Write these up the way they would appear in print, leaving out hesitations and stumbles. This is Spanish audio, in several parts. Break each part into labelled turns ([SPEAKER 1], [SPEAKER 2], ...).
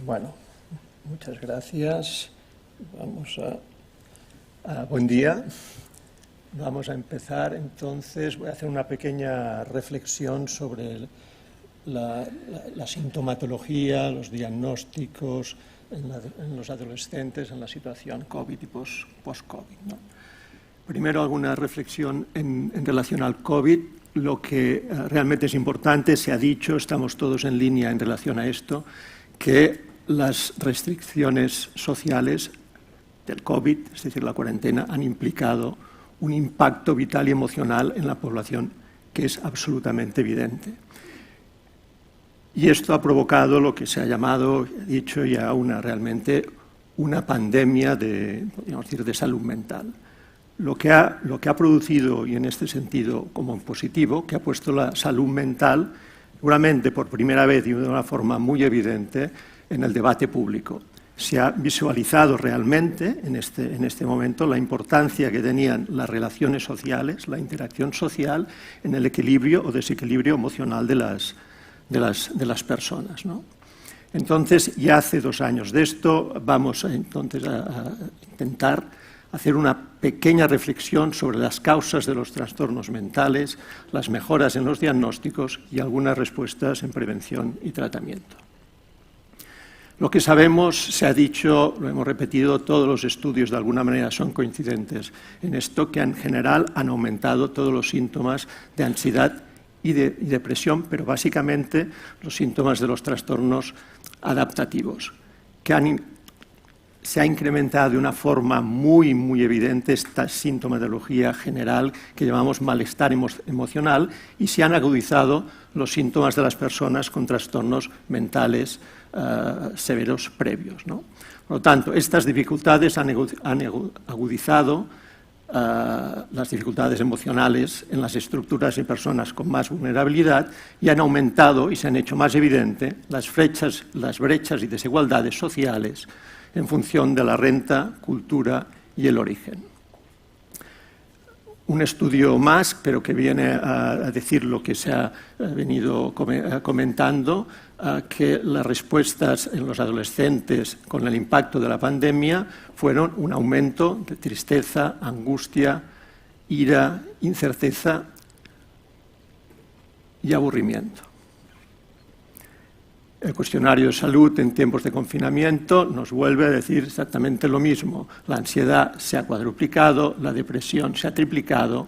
[SPEAKER 1] Bueno, muchas gracias. Buen día. Vamos a empezar, entonces. Voy a hacer una pequeña reflexión sobre la sintomatología, los diagnósticos en los adolescentes en la situación COVID y post-COVID, ¿no? Primero, alguna reflexión en relación al COVID. Lo que realmente es importante, se ha dicho, estamos todos en línea en relación a esto, que las restricciones sociales del COVID, es decir, la cuarentena, han implicado un impacto vital y emocional en la población que es absolutamente evidente. Y esto ha provocado lo que se ha llamado, he dicho ya, realmente una pandemia podríamos decir, de salud mental. Lo que ha producido, y en este sentido como positivo, que ha puesto la salud mental, seguramente por primera vez y de una forma muy evidente, en el debate público. Se ha visualizado realmente en este momento la importancia que tenían las relaciones sociales, la interacción social, en el equilibrio o desequilibrio emocional de las personas, ¿no? Entonces, ya hace 2 años de esto, vamos entonces a intentar hacer una pequeña reflexión sobre las causas de los trastornos mentales, las mejoras en los diagnósticos y algunas respuestas en prevención y tratamiento. Lo que sabemos, se ha dicho, lo hemos repetido, todos los estudios de alguna manera son coincidentes en esto, que en general han aumentado todos los síntomas de ansiedad y depresión, pero básicamente los síntomas de los trastornos adaptativos, que se ha incrementado de una forma muy, muy evidente esta sintomatología general que llamamos malestar emocional, y se han agudizado los síntomas de las personas con trastornos mentales severos previos, ¿no? Por lo tanto, estas dificultades han agudizado las dificultades emocionales en las estructuras y personas con más vulnerabilidad y han aumentado y se han hecho más evidentes las brechas y desigualdades sociales en función de la renta, cultura y el origen. Un estudio más, pero que viene a decir lo que se ha venido comentando, que las respuestas en los adolescentes con el impacto de la pandemia fueron un aumento de tristeza, angustia, ira, incerteza y aburrimiento. El cuestionario de salud en tiempos de confinamiento nos vuelve a decir exactamente lo mismo. La ansiedad se ha cuadruplicado, la depresión se ha triplicado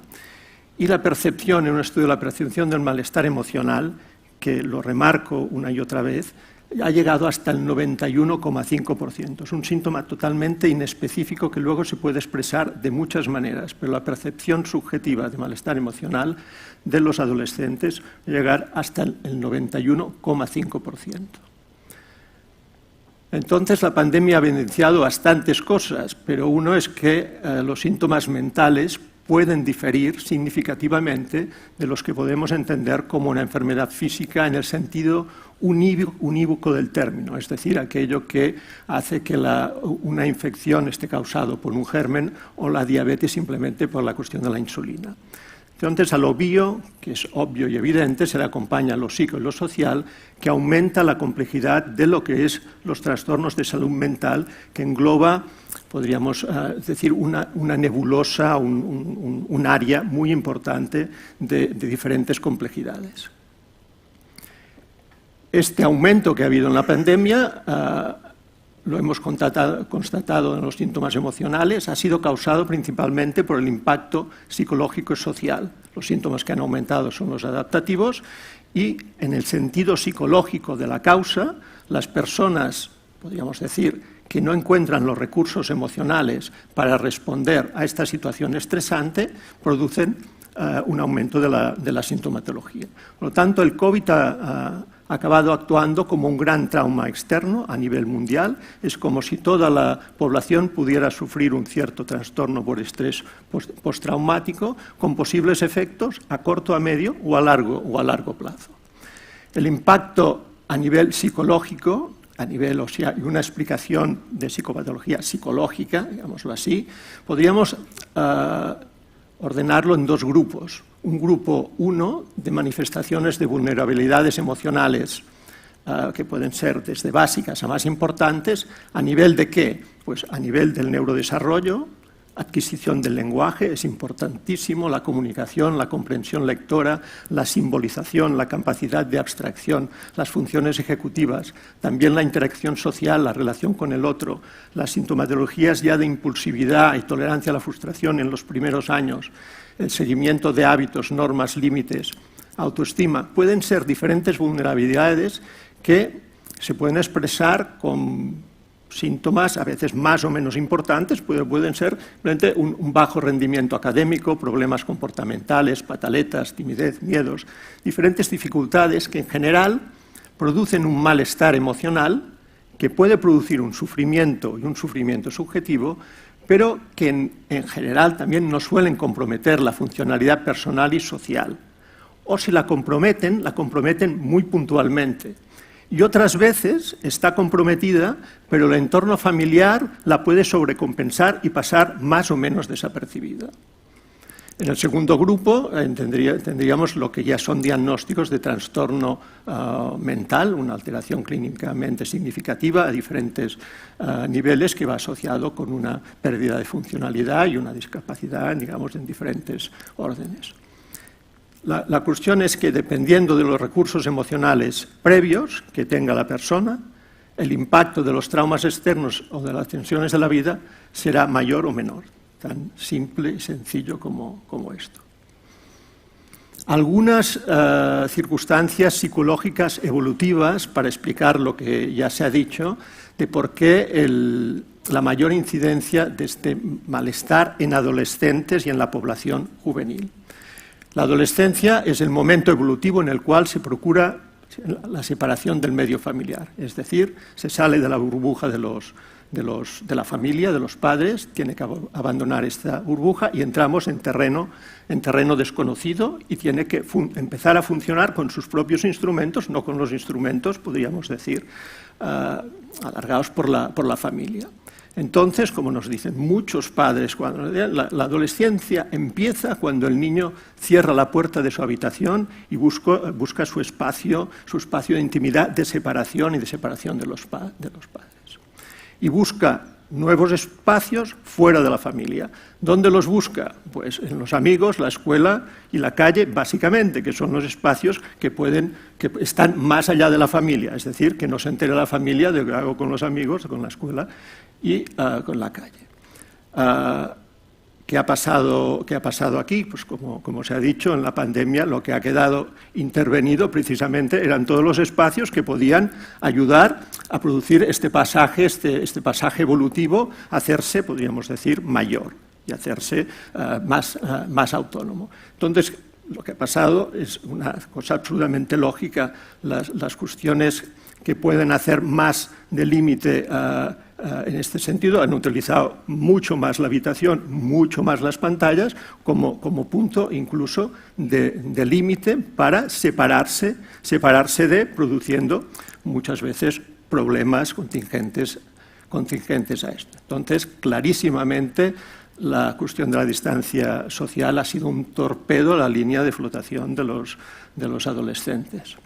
[SPEAKER 1] y la percepción, en un estudio de la percepción del malestar emocional, que lo remarco una y otra vez, ha llegado hasta el 91,5%. Es un síntoma totalmente inespecífico que luego se puede expresar de muchas maneras, pero la percepción subjetiva de malestar emocional de los adolescentes llegar hasta el 91,5%. Entonces, la pandemia ha evidenciado bastantes cosas, pero uno es que los síntomas mentales pueden diferir significativamente de los que podemos entender como una enfermedad física en el sentido unívoco del término, es decir, aquello que hace que una infección esté causada por un germen o la diabetes simplemente por la cuestión de la insulina. Entonces, a lo bio, que es obvio y evidente, se le acompaña lo psico y lo social, que aumenta la complejidad de lo que es los trastornos de salud mental, que engloba, podríamos decir, una nebulosa, un área muy importante de diferentes complejidades. Este aumento que ha habido en la pandemia, lo hemos constatado en los síntomas emocionales, ha sido causado principalmente por el impacto psicológico y social. Los síntomas que han aumentado son los adaptativos y, en el sentido psicológico de la causa, las personas, podríamos decir, que no encuentran los recursos emocionales para responder a esta situación estresante, producen un aumento de la sintomatología. Por lo tanto, el COVID ha acabado actuando como un gran trauma externo a nivel mundial. Es como si toda la población pudiera sufrir un cierto trastorno por estrés postraumático con posibles efectos a corto, a medio o a largo plazo. El impacto a nivel psicológico, o sea, una explicación de psicopatología psicológica, digámoslo así, podríamos ordenarlo en 2 grupos. Un grupo 1 de manifestaciones de vulnerabilidades emocionales que pueden ser desde básicas a más importantes. ¿A nivel de qué? Pues a nivel del neurodesarrollo, adquisición del lenguaje, es importantísimo, la comunicación, la comprensión lectora, la simbolización, la capacidad de abstracción, las funciones ejecutivas, también la interacción social, la relación con el otro, las sintomatologías ya de impulsividad y tolerancia a la frustración en los primeros años, el seguimiento de hábitos, normas, límites, autoestima. Pueden ser diferentes vulnerabilidades que se pueden expresar con síntomas a veces más o menos importantes, pueden ser un bajo rendimiento académico, problemas comportamentales, pataletas, timidez, miedos, diferentes dificultades que en general producen un malestar emocional que puede producir un sufrimiento y un sufrimiento subjetivo, pero que en general también no suelen comprometer la funcionalidad personal y social. O si la comprometen muy puntualmente. Y otras veces está comprometida, pero el entorno familiar la puede sobrecompensar y pasar más o menos desapercibida. En el segundo grupo tendríamos lo que ya son diagnósticos de trastorno mental, una alteración clínicamente significativa a diferentes niveles que va asociado con una pérdida de funcionalidad y una discapacidad, digamos, en diferentes órdenes. La cuestión es que, dependiendo de los recursos emocionales previos que tenga la persona, el impacto de los traumas externos o de las tensiones de la vida será mayor o menor, tan simple y sencillo como esto. Algunas circunstancias psicológicas evolutivas para explicar lo que ya se ha dicho de por qué la mayor incidencia de este malestar en adolescentes y en la población juvenil. La adolescencia es el momento evolutivo en el cual se procura la separación del medio familiar, es decir, se sale de la burbuja de la familia, de los padres, tiene que abandonar esta burbuja y entramos en terreno desconocido y tiene que empezar a funcionar con sus propios instrumentos, no con los instrumentos, podríamos decir, alargados por la familia. Entonces, como nos dicen muchos padres, la adolescencia empieza cuando el niño cierra la puerta de su habitación y busca su espacio de intimidad, de separación de los padres. Y busca nuevos espacios fuera de la familia. ¿Dónde los busca? Pues en los amigos, la escuela y la calle, básicamente, que son los espacios que están más allá de la familia, es decir, que no se entere la familia de lo que hago con los amigos, con la escuela y con la calle. ¿Qué ha pasado aquí? Pues como se ha dicho, en la pandemia lo que ha quedado intervenido precisamente eran todos los espacios que podían ayudar a producir este pasaje evolutivo, hacerse, podríamos decir, mayor y hacerse más autónomo. Entonces, lo que ha pasado es una cosa absolutamente lógica. Las cuestiones que pueden hacer más de límite en este sentido han utilizado mucho más la habitación, mucho más las pantallas, como punto incluso de límite para separarse produciendo muchas veces problemas contingentes a esto. Entonces, clarísimamente, la cuestión de la distancia social ha sido un torpedo a la línea de flotación de los adolescentes.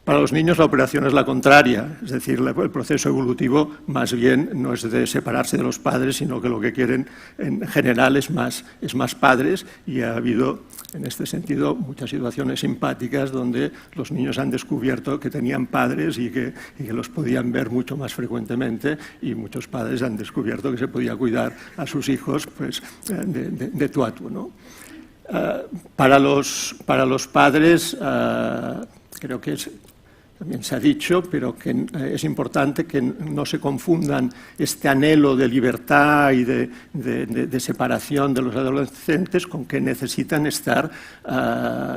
[SPEAKER 1] Para los niños la operación es la contraria, es decir, el proceso evolutivo más bien no es de separarse de los padres, sino que lo que quieren en general es más padres, y ha habido en este sentido muchas situaciones simpáticas donde los niños han descubierto que tenían padres y que los podían ver mucho más frecuentemente, y muchos padres han descubierto que se podía cuidar a sus hijos pues, de tú a tú, ¿no? Para los padres creo que también se ha dicho, pero que es importante que no se confundan este anhelo de libertad y de separación de los adolescentes con que necesitan estar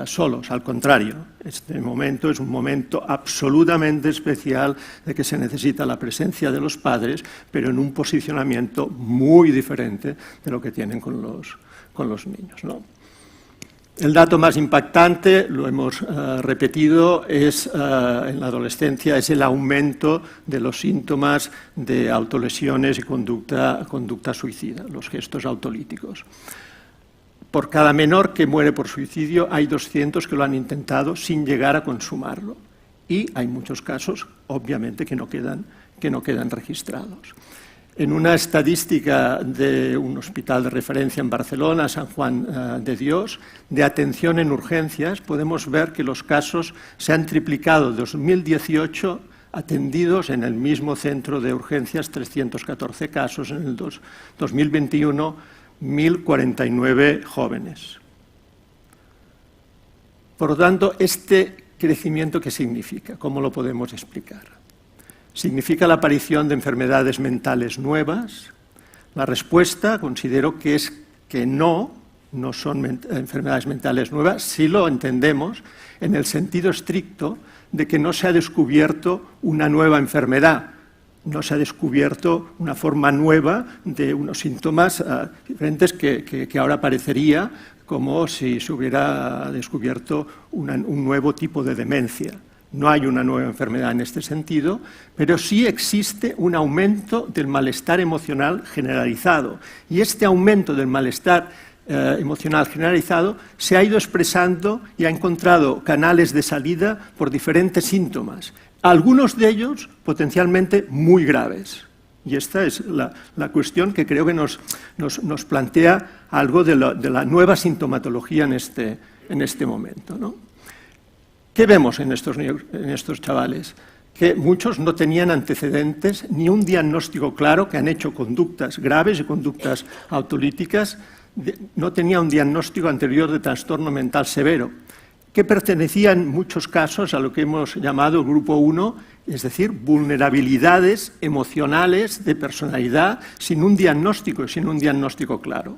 [SPEAKER 1] solos. Al contrario, este momento es un momento absolutamente especial de que se necesita la presencia de los padres, pero en un posicionamiento muy diferente de lo que tienen con los niños, ¿no? El dato más impactante, lo hemos repetido, es en la adolescencia, es el aumento de los síntomas de autolesiones y conducta suicida, los gestos autolíticos. Por cada menor que muere por suicidio hay 200 que lo han intentado sin llegar a consumarlo. y hay muchos casos, obviamente, que no quedan registrados. En una estadística de un hospital de referencia en Barcelona, San Juan de Dios, de atención en urgencias, podemos ver que los casos se han triplicado. En 2018, atendidos en el mismo centro de urgencias, 314 casos. En el 2021, 1.049 jóvenes. Por lo tanto, este crecimiento, ¿qué significa? ¿Cómo lo podemos explicar? ¿Significa la aparición de enfermedades mentales nuevas? La respuesta considero que es que no son enfermedades mentales nuevas, si lo entendemos en el sentido estricto de que no se ha descubierto una nueva enfermedad, no se ha descubierto una forma nueva de unos síntomas diferentes que ahora parecería como si se hubiera descubierto un nuevo tipo de demencia. No hay una nueva enfermedad en este sentido, pero sí existe un aumento del malestar emocional generalizado. Y este aumento del malestar emocional generalizado se ha ido expresando y ha encontrado canales de salida por diferentes síntomas, algunos de ellos potencialmente muy graves. Y esta es la cuestión que creo que nos plantea algo de la nueva sintomatología en este momento, ¿no? ¿Qué vemos en estos chavales? Que muchos no tenían antecedentes ni un diagnóstico claro, que han hecho conductas graves y conductas autolíticas, no tenían un diagnóstico anterior de trastorno mental severo, que pertenecían en muchos casos a lo que hemos llamado grupo 1, es decir, vulnerabilidades emocionales de personalidad sin un diagnóstico claro.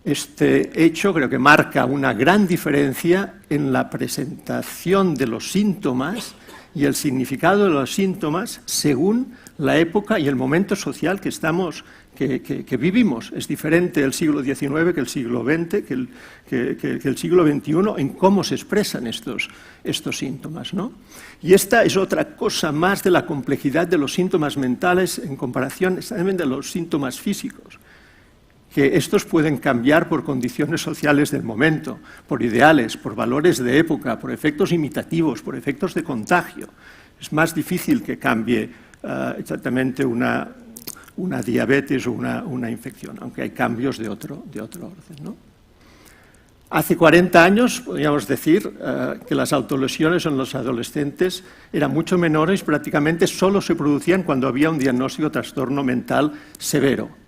[SPEAKER 1] Este hecho creo que marca una gran diferencia en la presentación de los síntomas y el significado de los síntomas según la época y el momento social que vivimos. Es diferente el siglo XIX que el siglo XX, que el siglo XXI en cómo se expresan estos síntomas, ¿no? Y esta es otra cosa más de la complejidad de los síntomas mentales en comparación también de los síntomas físicos, que estos pueden cambiar por condiciones sociales del momento, por ideales, por valores de época, por efectos imitativos, por efectos de contagio. Es más difícil que cambie exactamente una diabetes o una infección, aunque hay cambios de otro orden, ¿no? Hace 40 años podríamos decir que las autolesiones en los adolescentes eran mucho menores, prácticamente solo se producían cuando había un diagnóstico de trastorno mental severo.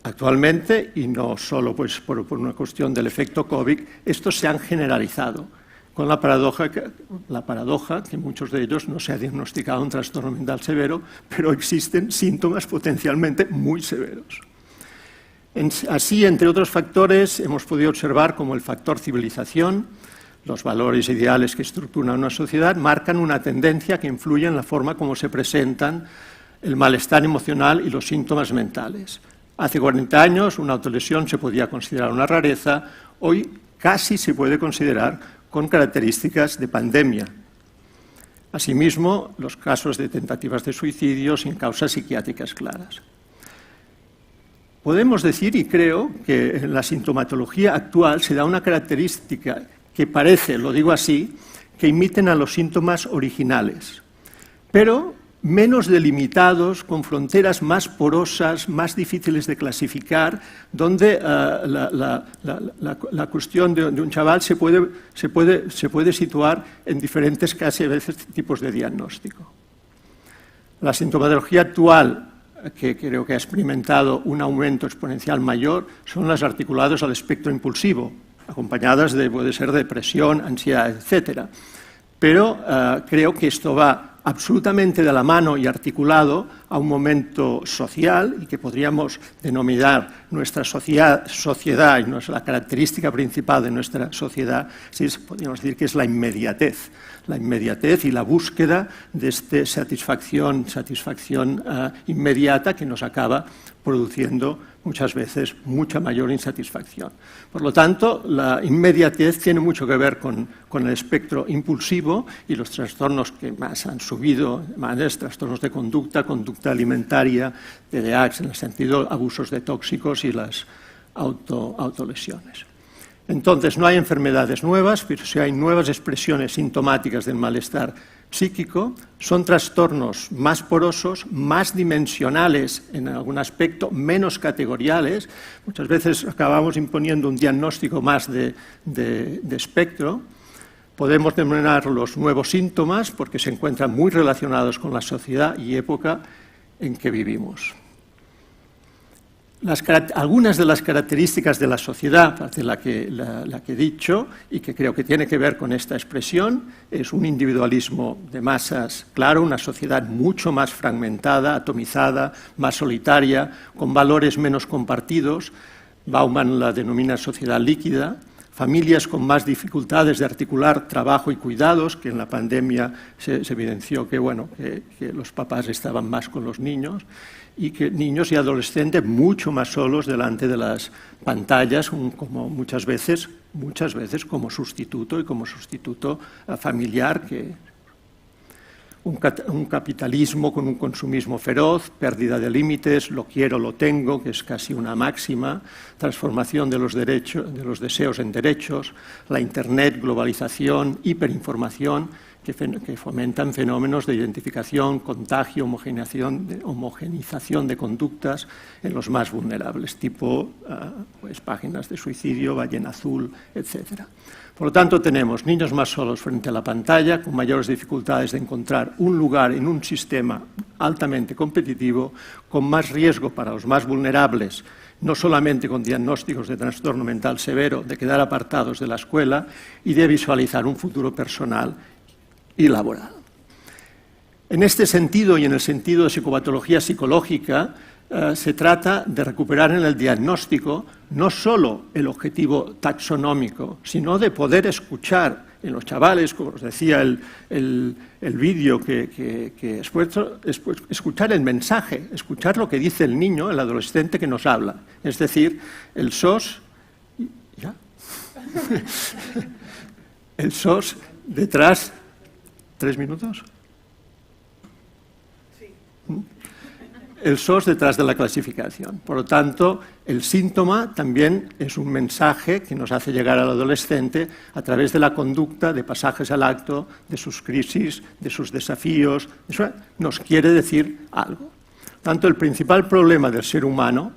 [SPEAKER 1] Actualmente, y no solo pues, por una cuestión del efecto COVID, estos se han generalizado, con la paradoja que muchos de ellos no se ha diagnosticado un trastorno mental severo, pero existen síntomas potencialmente muy severos. Así, entre otros factores, hemos podido observar como el factor civilización, los valores ideales que estructuran una sociedad, marcan una tendencia que influye en la forma como se presentan el malestar emocional y los síntomas mentales. Hace 40 años una autolesión se podía considerar una rareza, hoy casi se puede considerar con características de pandemia. Asimismo, los casos de tentativas de suicidio sin causas psiquiátricas claras. Podemos decir, y creo, que en la sintomatología actual se da una característica que parece, lo digo así, que imiten a los síntomas originales, pero menos delimitados, con fronteras más porosas, más difíciles de clasificar, donde la cuestión de un chaval se puede situar en diferentes, casi a veces, tipos de diagnóstico. La sintomatología actual, que creo que ha experimentado un aumento exponencial mayor, son las articuladas al espectro impulsivo, acompañadas puede ser depresión, ansiedad, etc. Pero creo que esto va absolutamente de la mano y articulado a un momento social y que podríamos denominar nuestra sociedad y la característica principal de nuestra sociedad, podríamos decir que es la inmediatez y la búsqueda de esta satisfacción inmediata que nos acaba produciendo muchas veces mucha mayor insatisfacción. Por lo tanto, la inmediatez tiene mucho que ver con el espectro impulsivo y los trastornos que más han subido, trastornos de conducta alimentaria, TDAH, en el sentido abusos de tóxicos y las autolesiones. Entonces, no hay enfermedades nuevas, pero sí hay nuevas expresiones sintomáticas del malestar psíquico. Son trastornos más porosos, más dimensionales en algún aspecto, menos categoriales. Muchas veces acabamos imponiendo un diagnóstico más de espectro. Podemos denominar los nuevos síntomas porque se encuentran muy relacionados con la sociedad y época en que vivimos. Algunas de las características de la sociedad, aparte de la que he dicho, y que creo que tiene que ver con esta expresión, es un individualismo de masas, claro, una sociedad mucho más fragmentada, atomizada, más solitaria, con valores menos compartidos. Bauman la denomina sociedad líquida. Familias con más dificultades de articular trabajo y cuidados, que en la pandemia se evidenció que los papás estaban más con los niños, y que niños y adolescentes mucho más solos delante de las pantallas, como muchas veces como sustituto familiar, un capitalismo con un consumismo feroz, pérdida de límites, lo quiero, lo tengo, que es casi una máxima, transformación de los deseos en derechos, la Internet, globalización, hiperinformación, que fomentan fenómenos de identificación, contagio, homogenización de conductas en los más vulnerables, tipo páginas de suicidio, ballena azul, etc. Por lo tanto, tenemos niños más solos frente a la pantalla, con mayores dificultades de encontrar un lugar en un sistema altamente competitivo, con más riesgo para los más vulnerables, no solamente con diagnósticos de trastorno mental severo, de quedar apartados de la escuela y de visualizar un futuro personal y laboral. En este sentido y en el sentido de psicopatología psicológica, se trata de recuperar en el diagnóstico no solo el objetivo taxonómico, sino de poder escuchar en los chavales, como os decía el vídeo, escuchar el mensaje, escuchar lo que dice el niño, el adolescente que nos habla. Es decir, el SOS, ¿ya? El SOS detrás. ¿3 minutos? Sí. El SOS detrás de la clasificación. Por lo tanto, el síntoma también es un mensaje que nos hace llegar al adolescente a través de la conducta, de pasajes al acto, de sus crisis, de sus desafíos. Eso nos quiere decir algo. Tanto el principal problema del ser humano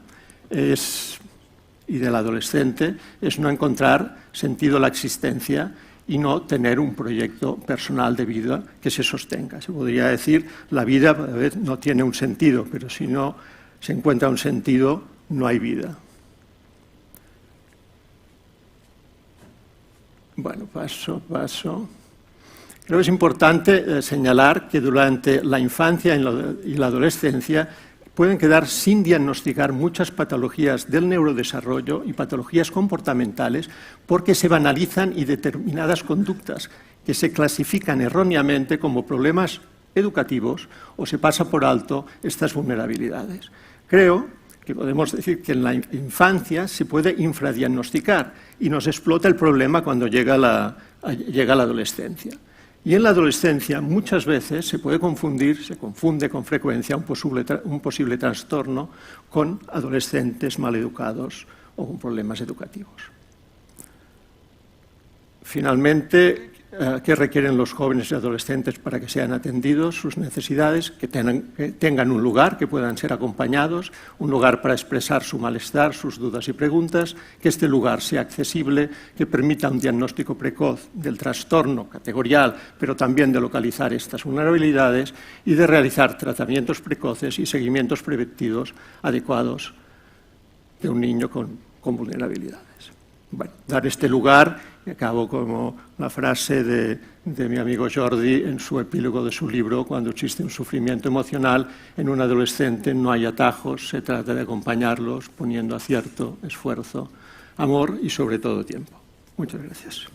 [SPEAKER 1] y del adolescente es no encontrar sentido a la existencia y no tener un proyecto personal de vida que se sostenga. Se podría decir, la vida a veces no tiene un sentido, pero si no se encuentra un sentido, no hay vida. Bueno, paso. Creo que es importante señalar que durante la infancia y la adolescencia pueden quedar sin diagnosticar muchas patologías del neurodesarrollo y patologías comportamentales porque se banalizan y determinadas conductas que se clasifican erróneamente como problemas educativos o se pasa por alto estas vulnerabilidades. Creo que podemos decir que en la infancia se puede infradiagnosticar y nos explota el problema cuando llega la adolescencia. Y en la adolescencia muchas veces se confunde con frecuencia un posible trastorno con adolescentes maleducados o con problemas educativos. Finalmente, ¿qué requieren los jóvenes y adolescentes para que sean atendidos? Sus necesidades, que tengan un lugar, que puedan ser acompañados, un lugar para expresar su malestar, sus dudas y preguntas, que este lugar sea accesible, que permita un diagnóstico precoz del trastorno categorial, pero también de localizar estas vulnerabilidades y de realizar tratamientos precoces y seguimientos preventivos adecuados de un niño con vulnerabilidades. Bueno, dar este lugar, y acabo como la frase de mi amigo Jordi en su epílogo de su libro, cuando existe un sufrimiento emocional en un adolescente no hay atajos, se trata de acompañarlos poniendo acierto, esfuerzo, amor y sobre todo tiempo. Muchas gracias.